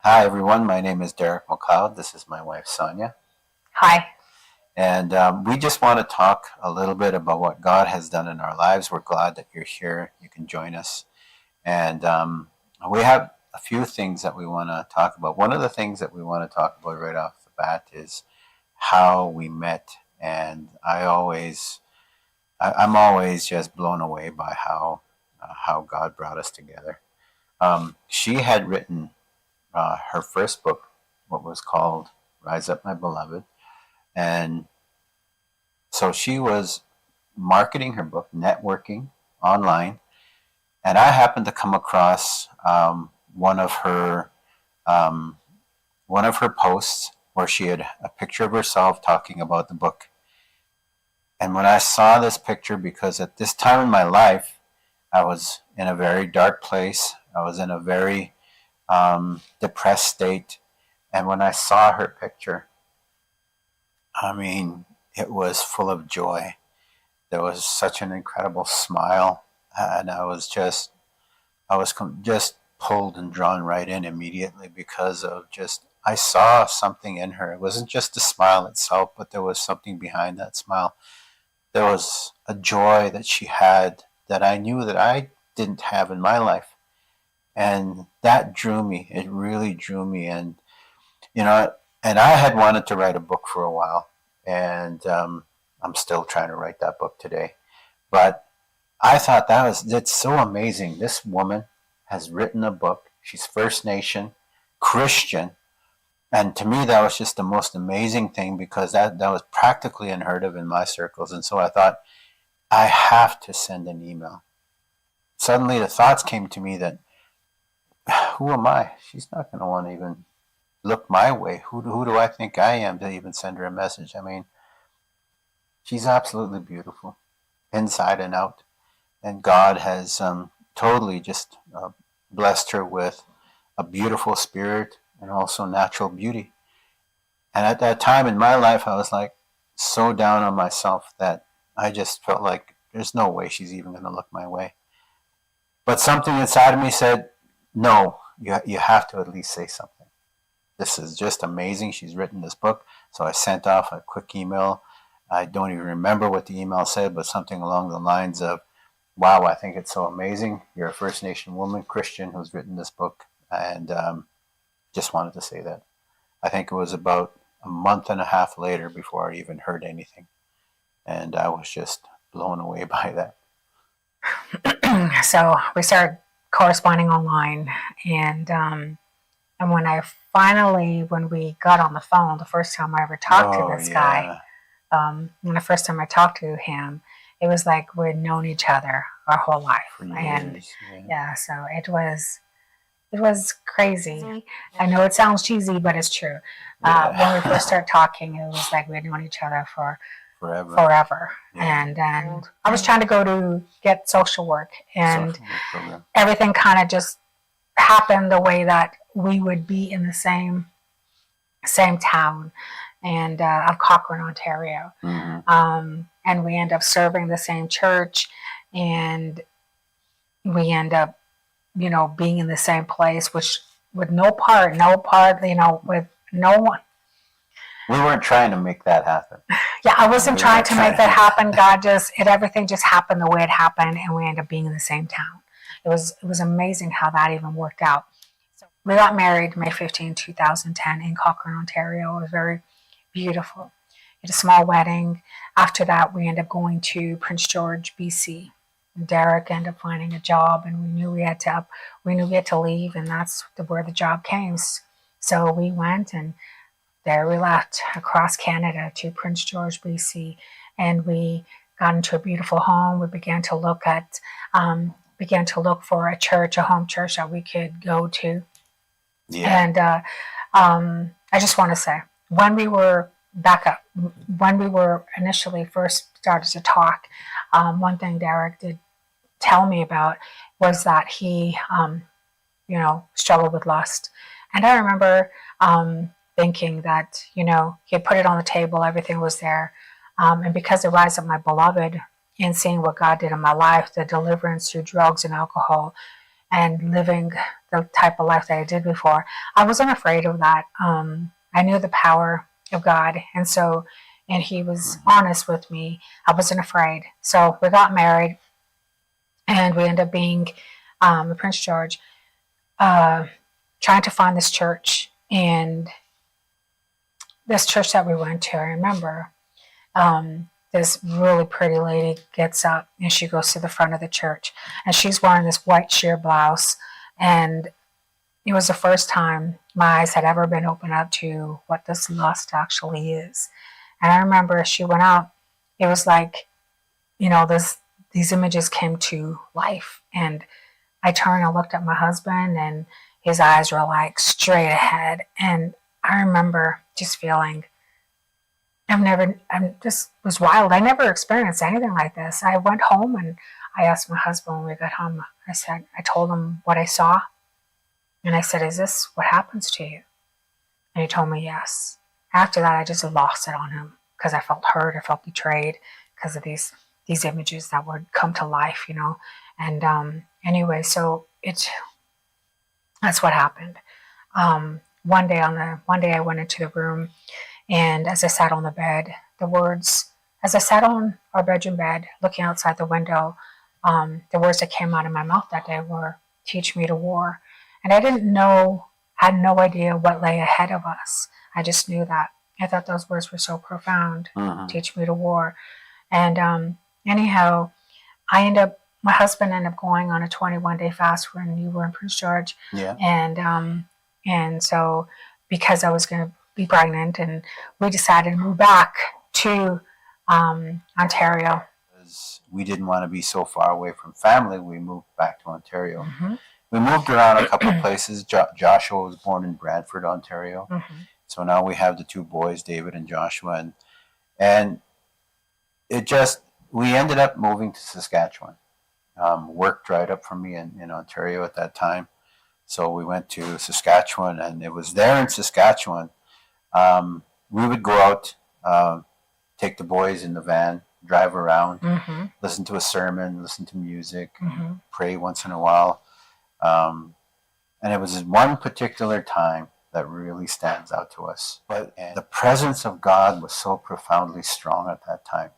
Hi, everyone. My name is Derek McLeod. This is my wife, Sonia. Hi. And we just want to talk a little bit about what God has done in our lives. We're glad that you're here. You can join us. And we have a few things that we want to talk about. One of the things that we want to talk about right off the bat is how we met. And I'm always just blown away by how God brought us together. She had written her first book, what was called Rise Up, My Beloved. And so she was marketing her book, networking online. And I happened to come across um, one of her posts where she had a picture of herself talking about the book. And when I saw this picture, because at this time in my life, I was in a very dark place. I was in a very depressed state. And when I saw her picture, I mean, it was full of joy. There was such an incredible smile, and I was just pulled and drawn right in immediately because of just I saw something in her. It wasn't just the smile itself, but there was something behind that smile. There was a joy that she had that I knew that I didn't have in my life, and that drew me. It really drew me, and you know, and I had wanted to write a book for a while, and I'm still trying to write that book today. But I thought that's so amazing. This woman has written a book. She's First Nation, Christian, and to me that was just the most amazing thing because that was practically unheard of in my circles. And so I thought I have to send an email. Suddenly the thoughts came to me that who am I? She's not going to want to even look my way. Who do I think I am to even send her a message? I mean, she's absolutely beautiful, inside and out. And God has totally just blessed her with a beautiful spirit and also natural beauty. And at that time in my life, I was like so down on myself that I just felt like there's no way she's even going to look my way. But something inside of me said, no, you have to at least say something. This is just amazing. She's written this book. So I sent off a quick email. I don't even remember what the email said, but something along the lines of, wow, I think it's so amazing. You're a First Nation woman, Christian, who's written this book. And just wanted to say that. I think it was about a month and a half later before I even heard anything. And I was just blown away by that. So we started corresponding online, and when we got on the phone, the first time I ever talked to this guy, when the first time I talked to him, it was like we'd known each other our whole life, For years, and so it was crazy. I know it sounds cheesy, but it's true. When we first started talking, it was like we had known each other for forever. Yeah. And I was trying to go to get social work, and everything kind of just happened the way that we would be in the same town and of Cochrane, Ontario. Mm-hmm. And we end up serving the same church, and we end up, being in the same place, which with no part, with no one. We weren't trying to make that happen. Yeah, I wasn't trying to make that happen. God everything just happened the way it happened, and we ended up being in the same town. It was amazing how that even worked out. So we got married May 15, 2010 in Cochrane, Ontario. It was very beautiful. We had a small wedding. After that, we ended up going to Prince George, BC. Derek ended up finding a job, and we knew we had to leave, and that's where the job came. So we went, and there we left across Canada to Prince George, BC, and we got into a beautiful home. We began to look for a church, a home church that we could go to. Yeah. And I just want to say, when we were initially first started to talk, one thing Derek did tell me about was that he, struggled with lust. And I remember thinking that, he had put it on the table, everything was there. And because of Rise Up My Beloved and seeing what God did in my life, the deliverance through drugs and alcohol, and living the type of life that I did before, I wasn't afraid of that. I knew the power of God, and He was honest with me. I wasn't afraid. So we got married, and we ended up being in Prince George, trying to find this church. And this church that we went to, I remember, this really pretty lady gets up and she goes to the front of the church, and she's wearing this white sheer blouse. And it was the first time my eyes had ever been opened up to what this lust actually is. And I remember as she went out, it was like, these images came to life. And I turned and looked at my husband, and his eyes were like straight ahead. And I remember just feeling, this was wild. I never experienced anything like this. I went home and I asked my husband when we got home, I told him what I saw. And I said, "Is this what happens to you?" And he told me yes. After that, I just lost it on him because I felt hurt. I felt betrayed because of these images that would come to life, And anyway, so that's what happened. One day I went into the room, and as I sat on the bed, as I sat on our bedroom bed, looking outside the window, the words that came out of my mouth that day were, "Teach me to war." And I had no idea what lay ahead of us. I just knew that. I thought those words were so profound. Teach me to war. And anyhow, my husband ended up going on a 21-day fast when you were in Prince George. Yeah. And so because I was going to be pregnant, and we decided to move back to Ontario. We didn't want to be so far away from family. We moved back to Ontario. We moved around a couple of places. Joshua was born in Brantford, Ontario. So now we have the two boys, David and Joshua. And we ended up moving to Saskatchewan. Work dried up for me in Ontario at that time. So we went to Saskatchewan, and it was there in Saskatchewan. We would go out, take the boys in the van, drive around, listen to a sermon, listen to music, pray once in a while. And it was one particular time that really stands out to us. But the presence of God was so profoundly strong at that time.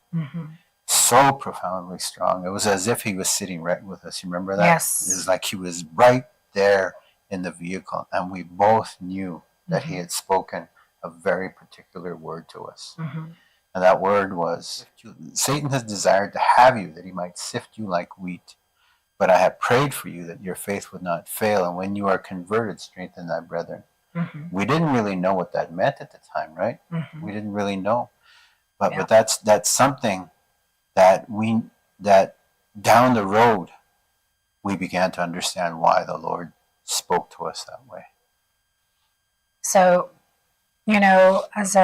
So profoundly strong. It was as if He was sitting right with us. You remember that? Yes. It was like He was right there in the vehicle, and we both knew that He had spoken a very particular word to us. And that word was, "Satan has desired to have you, that he might sift you like wheat. But I have prayed for you that your faith would not fail, and when you are converted, strengthen thy brethren." We didn't really know what that meant at the time, right? We didn't really know. But that's something that down the road, we began to understand why the Lord spoke to us that way. So, as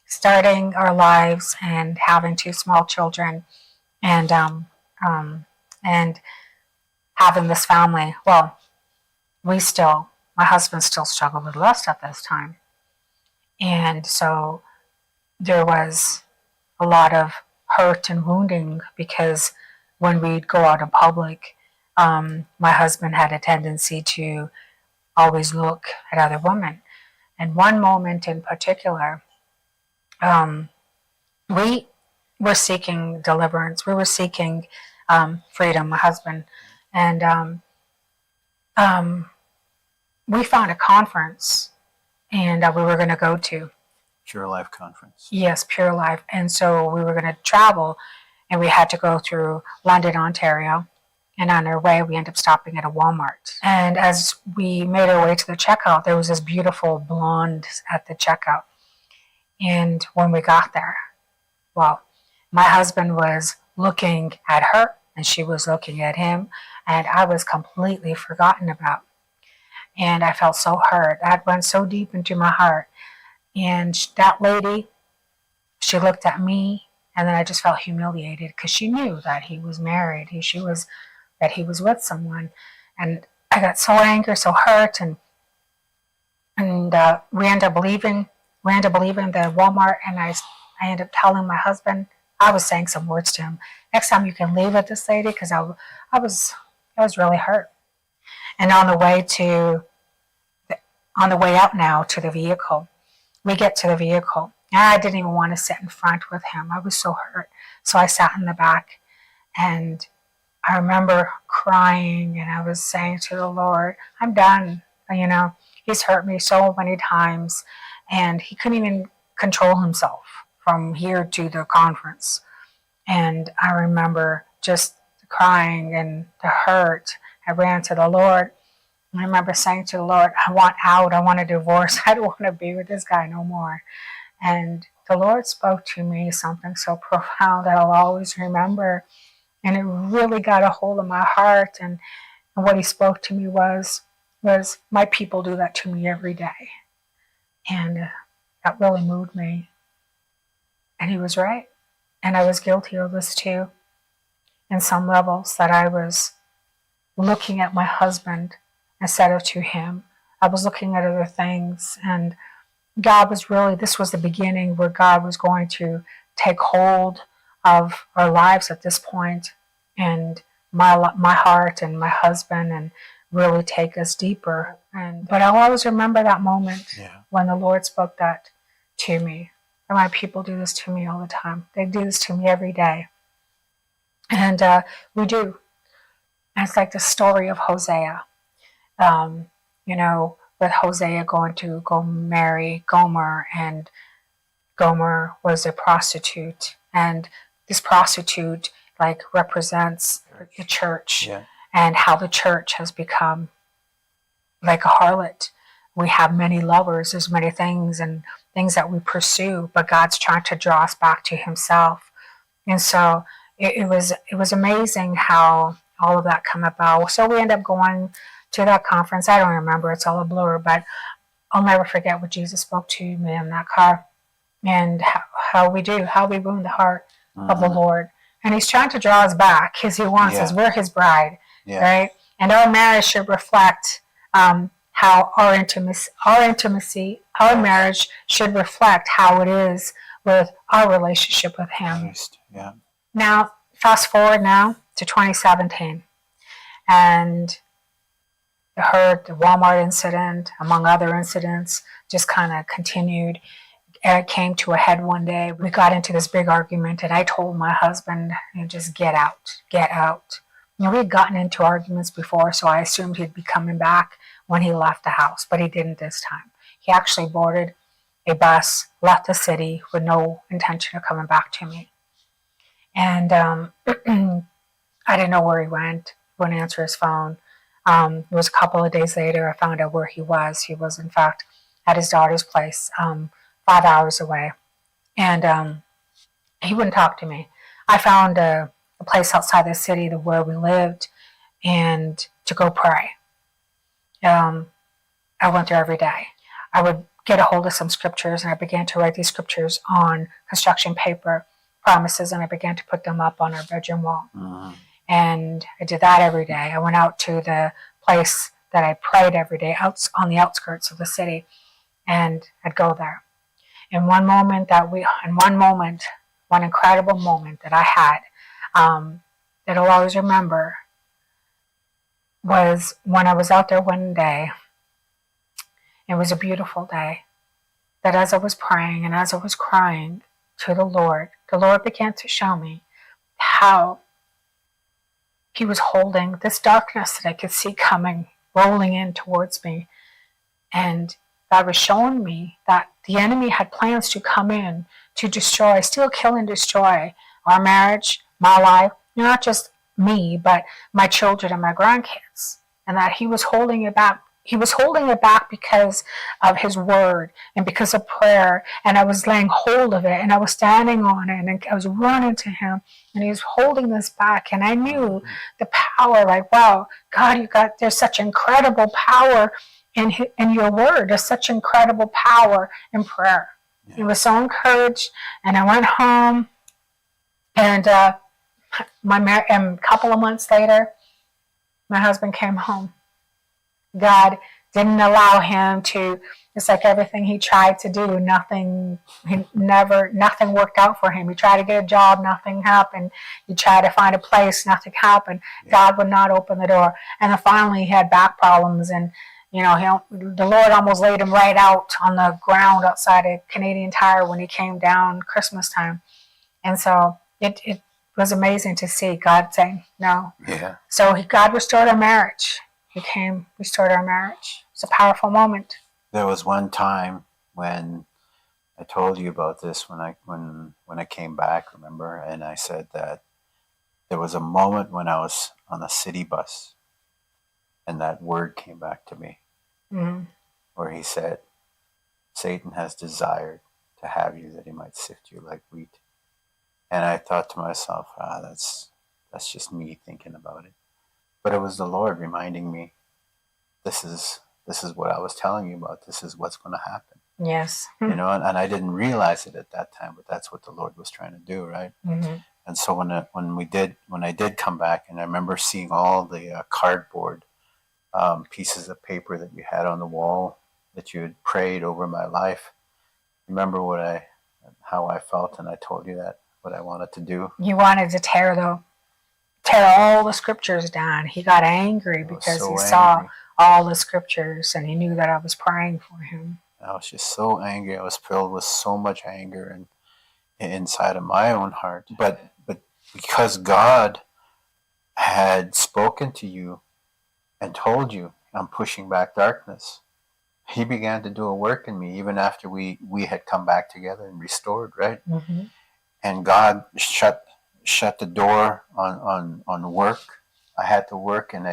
starting our lives and having two small children, and having this family, well, my husband still struggled with lust at this time. And so there was a lot of hurt and wounding, because when we'd go out in public, my husband had a tendency to always look at other women. And one moment in particular, we were seeking deliverance. We were seeking freedom, my husband. And we found a conference, and we were going to go to. Pure Life Conference. Yes, Pure Life. And so we were going to travel, and we had to go through London, Ontario. And on our way, we ended up stopping at a Walmart. And as we made our way to the checkout, there was this beautiful blonde at the checkout. And when we got there, well, my husband was looking at her, and she was looking at him, and I was completely forgotten about. And I felt so hurt. That went so deep into my heart. And that lady, she looked at me, and then I just felt humiliated, because she knew that he was married. That he was with someone. And I got so angry, so hurt, and we ended up leaving the Walmart, and I ended up telling my husband, I was saying some words to him. Next time you can leave with this lady, because I was really hurt. And on the way out now to the vehicle, we get to the vehicle. And I didn't even want to sit in front with him. I was so hurt. So I sat in the back, and I remember crying, and I was saying to the Lord, I'm done. He's hurt me so many times, and he couldn't even control himself from here to the conference. And I remember just crying and the hurt. I ran to the Lord. I remember saying to the Lord, I want out. I want a divorce. I don't want to be with this guy no more. And the Lord spoke to me something so profound that I'll always remember. And it really got a hold of my heart. And what he spoke to me was my people do that to me every day. And that really moved me. And he was right. And I was guilty of this too. In some levels, that I was looking at my husband instead of to him. I was looking at other things, and this was the beginning where God was going to take hold of our lives at this point, and my heart and my husband, and really take us deeper. But I'll always remember that moment when the Lord spoke that to me. And my people do this to me all the time. They do this to me every day. And we do. And it's like the story of Hosea. With Hosea going to go marry Gomer, and Gomer was a prostitute. And this prostitute represents the church, and how the church has become like a harlot. We have many lovers, there's many things and things that we pursue, but God's trying to draw us back to himself. And so it was amazing how all of that come about. So we end up going to that conference. I don't remember, it's all a blur, but I'll never forget what Jesus spoke to me in that car, and how we wound the heart of the Lord. And he's trying to draw us back because he wants us. We're his bride, right? And our marriage should reflect how our intimacy, our marriage should reflect how it is with our relationship with him. Now, fast forward now to 2017, and I heard the Walmart incident, among other incidents, just kind of continued. It came to a head one day. We got into this big argument, and I told my husband, just get out, get out. We had gotten into arguments before, so I assumed he'd be coming back when he left the house, but he didn't this time. He actually boarded a bus, left the city with no intention of coming back to me. And I didn't know where he went. Wouldn't answer his phone. It was a couple of days later I found out where he was. He was, in fact, at his daughter's place, 5 hours away. And he wouldn't talk to me. I found a place outside the city where we lived, and to go pray. I went there every day. I would get a hold of some scriptures, and I began to write these scriptures on construction paper, promises, and I began to put them up on our bedroom wall. And I did that every day. I went out to the place that I prayed every day, out on the outskirts of the city, and I'd go there. And one incredible moment that I had, that I'll always remember, was when I was out there one day. It was a beautiful day. That as I was praying and as I was crying to the Lord began to show me how he was holding this darkness that I could see coming, rolling in towards me. And God was showing me that the enemy had plans to come in to destroy, steal, kill, and destroy our marriage, my life, not just me, but my children and my grandkids. And that he was holding it back. He was holding it back because of his word and because of prayer. And I was laying hold of it, and I was standing on it, and I was running to him, and he was holding this back. And I knew the power, wow, God, there's such incredible power in your word. There's such incredible power in prayer. He was so encouraged, and I went home, and a couple of months later, my husband came home. God didn't allow him to. It's like everything he tried to do, nothing worked out for him. He tried to get a job, nothing happened. He tried to find a place, nothing happened. Yeah. God would not open the door. And then finally he had back problems, and the Lord almost laid him right out on the ground outside a Canadian Tire when he came down Christmas time. And so it was amazing to see God saying no. Yeah. So God restored our marriage. Restored our marriage. It's a powerful moment. There was one time when I told you about this when I came back, remember? And I said that there was a moment when I was on a city bus, and that word came back to me, where he said, Satan has desired to have you that he might sift you like wheat. And I thought to myself, that's just me thinking about it. But it was the Lord reminding me, this is what I was telling you about. This is what's going to happen. Yes. And I didn't realize it at that time, but that's what the Lord was trying to do, right? Mm-hmm. And so when I did come back, and I remember seeing all the cardboard pieces of paper that you had on the wall that you had prayed over my life. Remember how I felt, and I told you that what I wanted to do. You wanted to tear all the scriptures down. He got angry because he saw all the scriptures, and he knew that I was praying for him. I was just so angry. I was filled with so much anger and inside of my own heart. But because God had spoken to you and told you, I'm pushing back darkness, he began to do a work in me even after we had come back together and restored, right? Mm-hmm. And God shut the door on work. I had to work at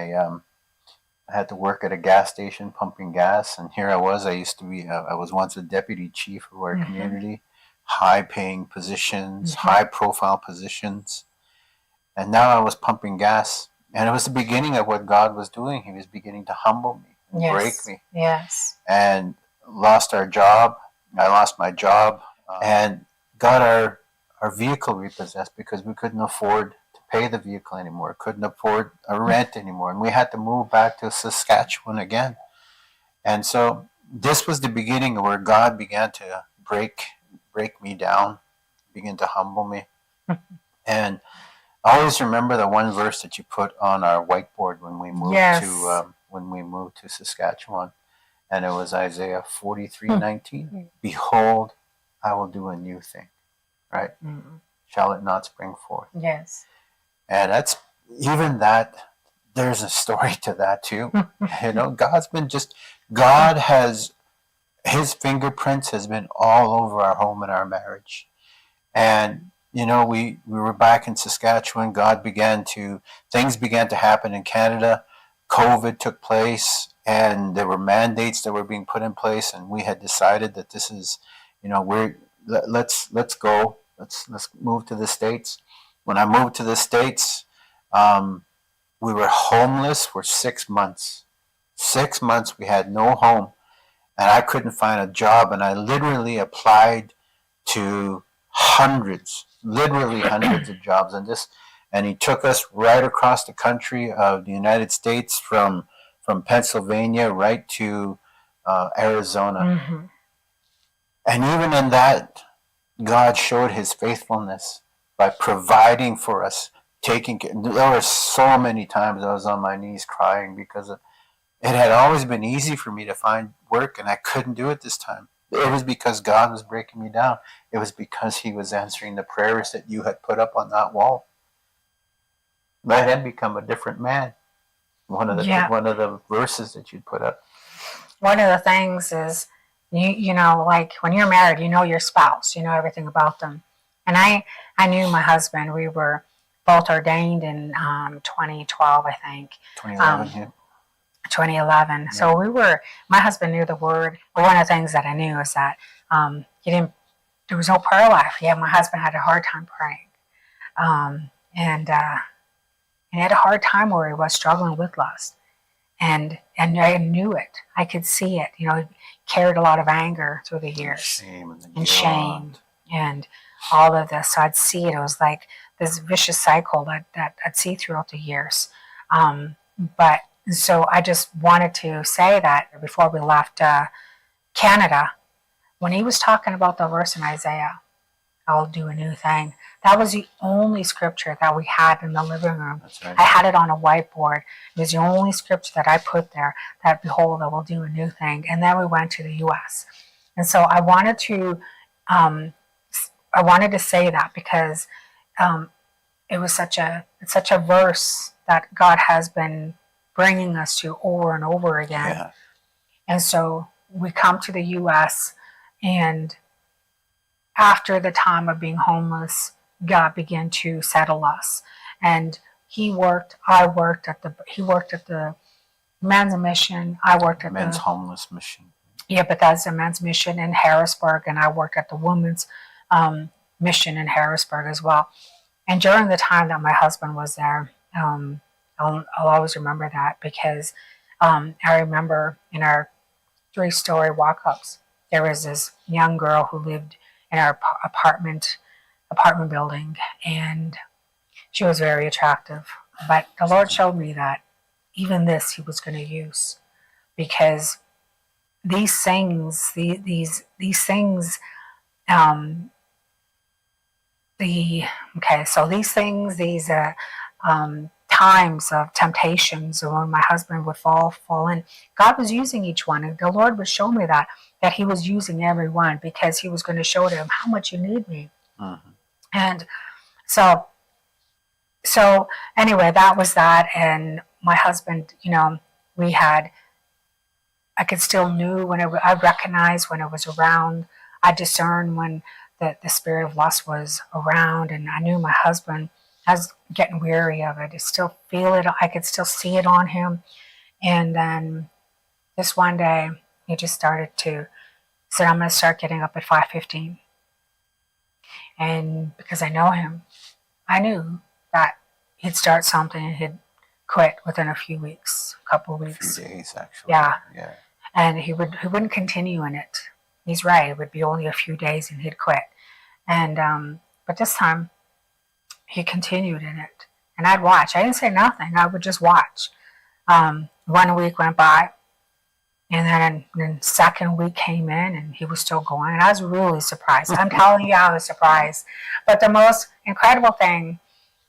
a gas station pumping gas, and here I was. I was once a deputy chief of our community, high-paying positions, high-profile positions, and now I was pumping gas. And it was the beginning of what God was doing. He was beginning to humble me, and break me. Yes. And lost our job. I lost my job, and got our vehicle repossessed because we couldn't afford to pay the vehicle anymore, couldn't afford a rent anymore, and we had to move back to Saskatchewan again. And so this was the beginning of where God began to break me down, begin to humble me. And I always remember the one verse that you put on our whiteboard when we moved to Saskatchewan, and it was Isaiah 43:19. Behold, I will do a new thing. Right? Mm-hmm. Shall it not spring forth? Yes. And there's a story to that too. God has, his fingerprints has been all over our home and our marriage. And, we were back in Saskatchewan. Things began to happen in Canada. COVID took place, and there were mandates that were being put in place. And we had decided that this is, let's go. Let's move to the States. When I moved to the States, we were homeless for 6 months. 6 months we had no home, and I couldn't find a job. And I literally applied to hundreds of jobs. And he took us right across the country of the United States, from Pennsylvania right to Arizona. Mm-hmm. And even in that, God showed his faithfulness by providing for us, there were so many times I was on my knees crying because it had always been easy for me to find work, and I couldn't do it this time. It was because God was breaking me down. It was because he was answering the prayers that you had put up on that wall. Let him become a different man. One of the verses that you'd put up. One of the things is, like when you're married, your spouse, everything about them. And I knew my husband. We were both ordained in 2012, I think. 2011, 2011. Yeah. So my husband knew the word. But one of the things that I knew is that there was no prayer life. Yeah, my husband had a hard time praying. And he had a hard time where he was struggling with lust. And I knew it. I could see it. He carried a lot of anger through the years. And shame and all of this. So I'd see it. It was like this vicious cycle that I'd see throughout the years. But so I just wanted to say that before we left Canada, when he was talking about the verse in Isaiah, I'll do a new thing. That was the only scripture that we had in the living room. That's right. I had it on a whiteboard. It was the only scripture that I put there, that behold, I will do a new thing. And then we went to the U.S. And so I wanted to say that because it was such a verse that God has been bringing us to over and over again. Yeah. And so we come to the U.S. and after the time of being homeless, God began to settle us. And he worked at the men's mission. I worked at men's the homeless mission. Yeah, but that's the men's mission in Harrisburg, and I worked at the women's mission in Harrisburg as well. And during the time that my husband was there, I'll always remember that because I remember in our 3-story walk-ups, there was this young girl who lived in our apartment building, and she was very attractive. But the Lord showed me that even this He was going to use, because these things, these things times of temptations, or when my husband would fall in, God was using each one, and the Lord would show me that He was using every one, because He was going to show them how much you need me. Mm-hmm. And so anyway, that was that. And my husband, I could still knew when I recognized when it was around. I discerned when the spirit of lust was around, and I knew my husband. I was getting weary of it. I still feel it. I could still see it on him. And then this one day, he just started to say, I'm going to start getting up at 5:15. And because I know him, I knew that he'd start something and he'd quit within a few weeks, a couple of weeks. A few days, actually. Yeah. Yeah. And he wouldn't continue in it. He's right. It would be only a few days and he'd quit. And but this time, he continued in it. And I'd watch. I didn't say nothing. I would just watch. 1 week went by. And then the second week came in and he was still going. And I was really surprised. I'm telling you, I was surprised. But the most incredible thing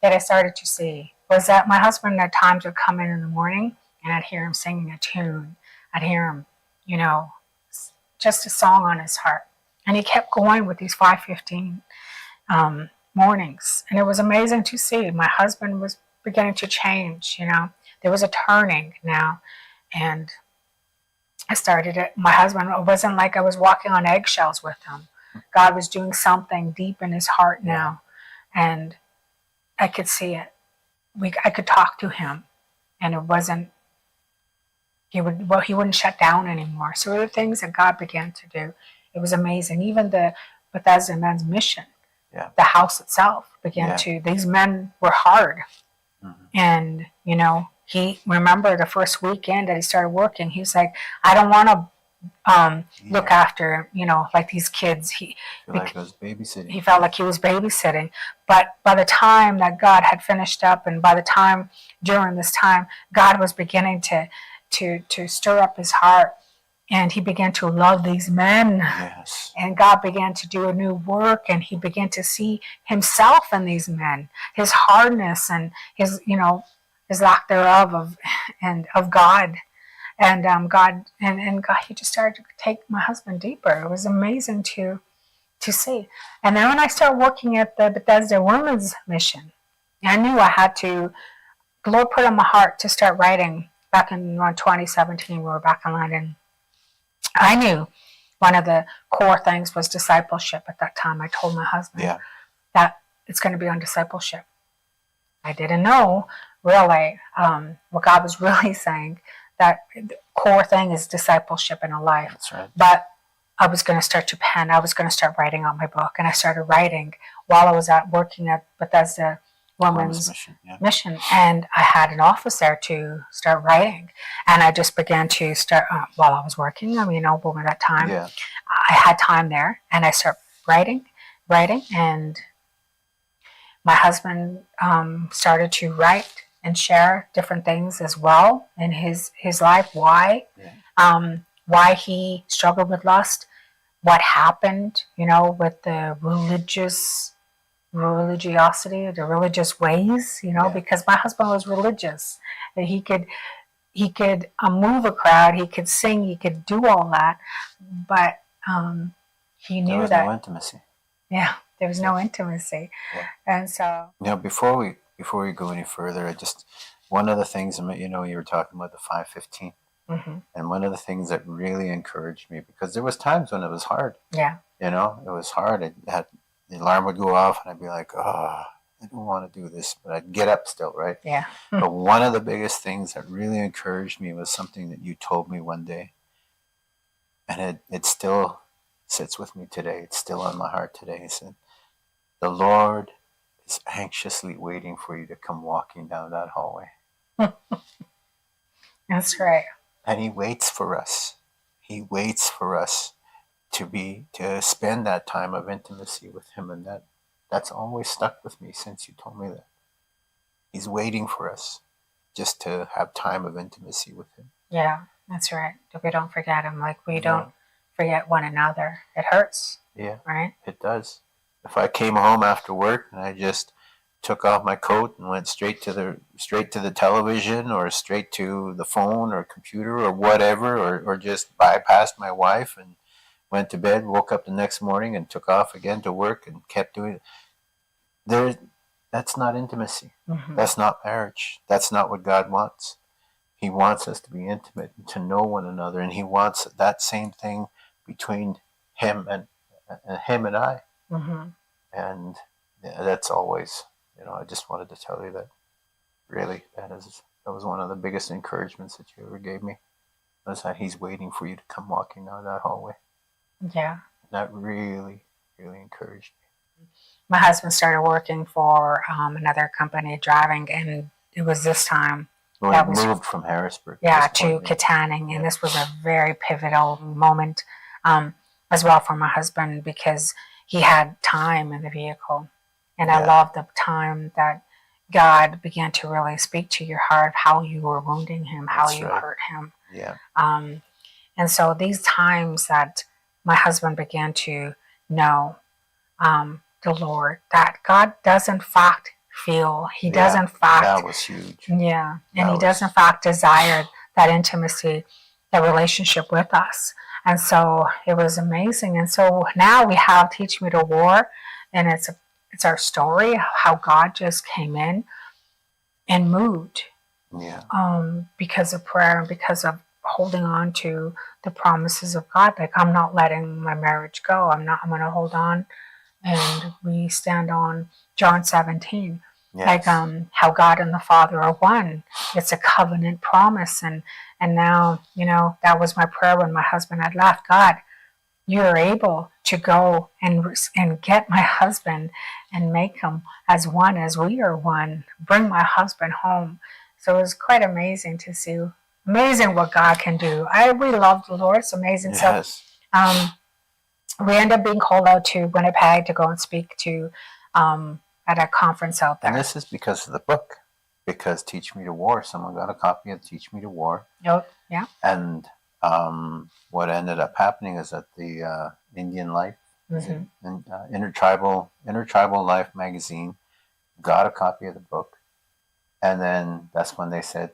that I started to see was that my husband at times would come in the morning and I'd hear him singing a tune. I'd hear him, just a song on his heart. And he kept going with these 5:15 mornings. And it was amazing to see. My husband was beginning to change, There was a turning now. And I started it. My husband, it wasn't like I was walking on eggshells with him. God was doing something deep in his heart now. And I could see it. I could talk to him. And it wasn't, he wouldn't shut down anymore. So there were things that God began to do. It was amazing. Even the Bethesda Men's Mission, the house itself began to, these men were hard. Mm-hmm. And, he, remember the first weekend that he started working, he was like, I don't want to look after, like these kids. He felt like he was babysitting. But by the time that God had finished up, and by the time during this time, God was beginning to stir up his heart, and he began to love these men. Yes. And God began to do a new work, and he began to see himself in these men, his hardness and his, his lack thereof of God. And God, he just started to take my husband deeper. It was amazing to see. And then when I started working at the Bethesda Women's Mission, I knew I had to, the Lord put on my heart to start writing back in around 2017. We were back in London. I knew one of the core things was discipleship at that time. I told my husband that it's going to be on discipleship. I didn't know really what God was really saying, that the core thing is discipleship in a life. That's right. But I was going to start to pen. I was going to start writing out my book. And I started writing while I was working at Bethesda Women's Mission. And I had an office there to start writing. And I just began to start, while I was working, woman at that time, I had time there. And I started writing. And my husband started to write. and share different things as well in his life. Why? Why he struggled with lust, what happened, with the religiosity, the religious ways, because my husband was religious. And he could move a crowd, he could sing, he could do all that, but he knew there was no intimacy. Yeah, there was no intimacy, and so before we go any further, one of the things, you were talking about the 5:15. Mm-hmm. And one of the things that really encouraged me, because there was times when it was hard. Yeah. It was hard. The alarm would go off and I'd be like, oh, I don't want to do this, but I'd get up still, right? Yeah. But one of the biggest things that really encouraged me was something that you told me one day. And it still sits with me today. It's still on my heart today. He said, the Lord is anxiously waiting for you to come walking down that hallway. That's right. And he waits for us. He waits for us to spend that time of intimacy with him. And that's always stuck with me since you told me that. He's waiting for us just to have time of intimacy with him. Yeah, that's right. We don't forget him. Like we don't forget one another. It hurts. Yeah. Right? It does. If I came home after work and I just took off my coat and went straight to the television or straight to the phone or computer or whatever, or just bypassed my wife and went to bed, woke up the next morning and took off again to work and kept doing it. That's not intimacy. Mm-hmm. That's not marriage. That's not what God wants. He wants us to be intimate and to know one another, and he wants that same thing between him and I. Mm-hmm. And that's always, I just wanted to tell you that really that was one of the biggest encouragements that you ever gave me, was that he's waiting for you to come walking down that hallway. Yeah. That really, really encouraged me. My husband started working for another company driving, and it was this time. We moved from Harrisburg. To Katanning, and this was a very pivotal moment as well for my husband, because he had time in the vehicle. And I love the time that God began to really speak to your heart, how you were wounding him, how you hurt him. Yeah. And so these times that my husband began to know the Lord, that God does in fact feel, he does in fact. That was huge. Yeah. And he does in fact desire that intimacy, that relationship with us. And so it was amazing. And so now we have Teach Me to War, and it's our story, how God just came in and moved. Yeah. Because of prayer and because of holding on to the promises of God. Like, I'm not letting my marriage go. I'm going to hold on. And we stand on John 17. Yes. Like how God and the Father are one. It's a covenant promise. And now, that was my prayer when my husband had left. God, you are able to go and get my husband and make him as one as we are one. Bring my husband home. So it was quite amazing to see. Amazing what God can do. We love the Lord. It's amazing. Yes. So we ended up being called out to Winnipeg to go and speak to at a conference out there. And this is because of the book. Because Teach Me to War, someone got a copy of Teach Me to War. Yep. Yeah. And what ended up happening is that the Indian Life, Intertribal Life magazine, got a copy of the book. And then that's when they said,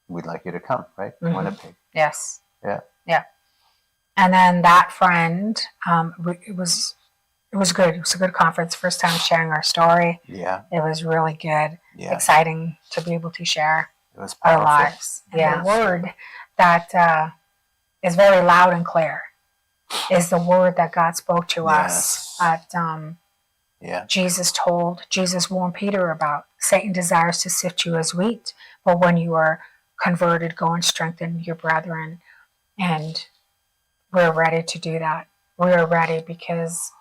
we'd like you to come, right? Mm-hmm. Winnipeg. Yes. Yeah. Yeah. And then that friend, it was good. It was a good conference. First time sharing our story. Yeah. It was really good. Yeah. Exciting to be able to share it was powerful. Our lives. And the word that is very loud and clear is the word that God spoke to us at Jesus warned Peter about. Satan desires to sift you as wheat, but when you are converted, go and strengthen your brethren. And we're ready to do that. We're ready because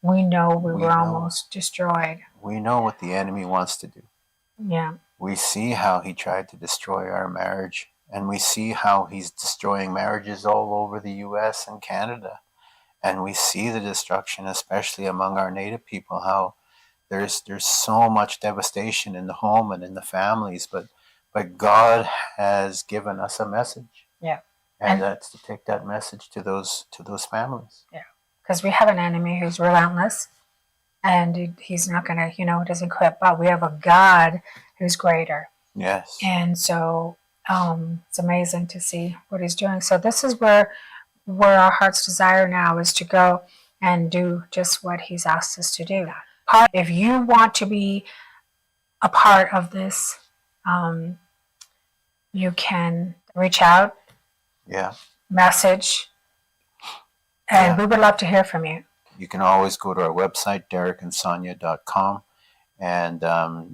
we know we were almost destroyed. We know what the enemy wants to do. Yeah. We see how he tried to destroy our marriage, and we see how he's destroying marriages all over the US and Canada. And we see the destruction, especially among our Native people, how there's so much devastation in the home and in the families, but God has given us a message. Yeah. And that's to take that message to those families. Yeah. Because we have an enemy who's relentless, and he's not going to, doesn't quit, but we have a God who's greater. Yes. And so it's amazing to see what he's doing. So this is where our heart's desire now is to go and do just what he's asked us to do. If you want to be a part of this, you can reach out, message, and we would love to hear from you. You can always go to our website, DerekandSonia.com, and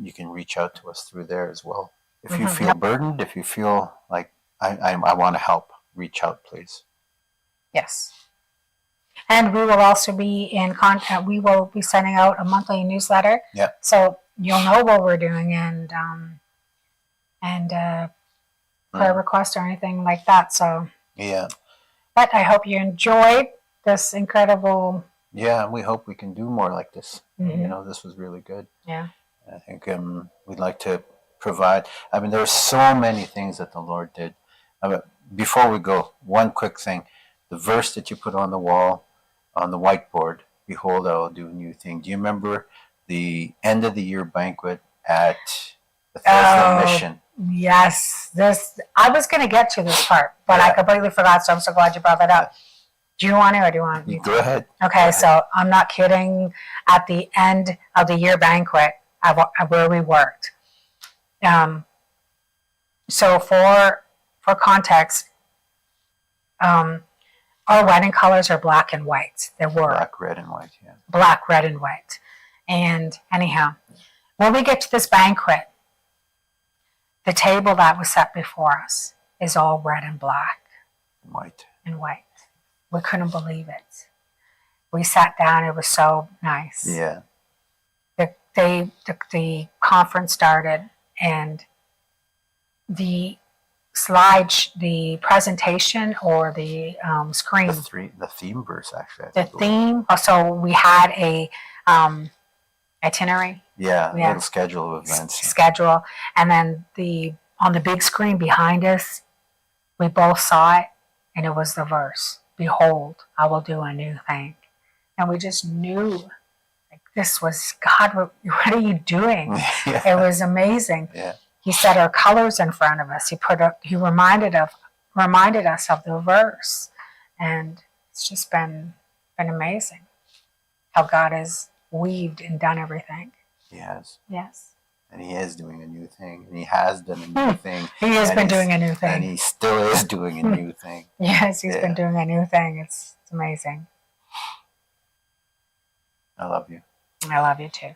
you can reach out to us through there as well. If you feel burdened, if you feel like I want to help, reach out, please. Yes. And we will also be in contact. We will be sending out a monthly newsletter. Yeah. So you'll know what we're doing, and prayer requests or anything like that. So. Yeah. But I hope you enjoyed this incredible. Yeah, we hope we can do more like this. Mm-hmm. This was really good. Yeah. I think we'd like to provide. I mean, there's so many things that the Lord did. Before we go, one quick thing. The verse that you put on the wall, on the whiteboard, behold, I will do a new thing. Do you remember the end of the year banquet at the Thursday Mission? Yes. I was going to get to this part, but I completely forgot, so I'm so glad you brought that up. Do you want to, or do you want me to? Go ahead. Okay, so I'm not kidding. At the end of the year banquet, where we worked. So for context, our wedding colors are black and white. They were black, red, and white. Yeah. Black, red, and white. And anyhow, when we get to this banquet, the table that was set before us is all red and black, white, and white. We couldn't believe it. We sat down. It was so nice. Yeah. The conference started, and the the presentation, or the screen. The theme verse, actually. The theme. So we had a itinerary. Yeah, little schedule of events. And then on the big screen behind us, we both saw it, and it was the verse, "Behold, I will do a new thing." And we just knew, like, this was God. What are you doing? It was amazing. Yeah. He set our colors in front of us. He reminded us of the verse, and it's just been amazing how God has weaved and done everything. He has. Yes. And he is doing a new thing, and he has done a new thing. He has been doing a new thing. And he still is doing a new thing. Yes, he's been doing a new thing. It's amazing. I love you. I love you too.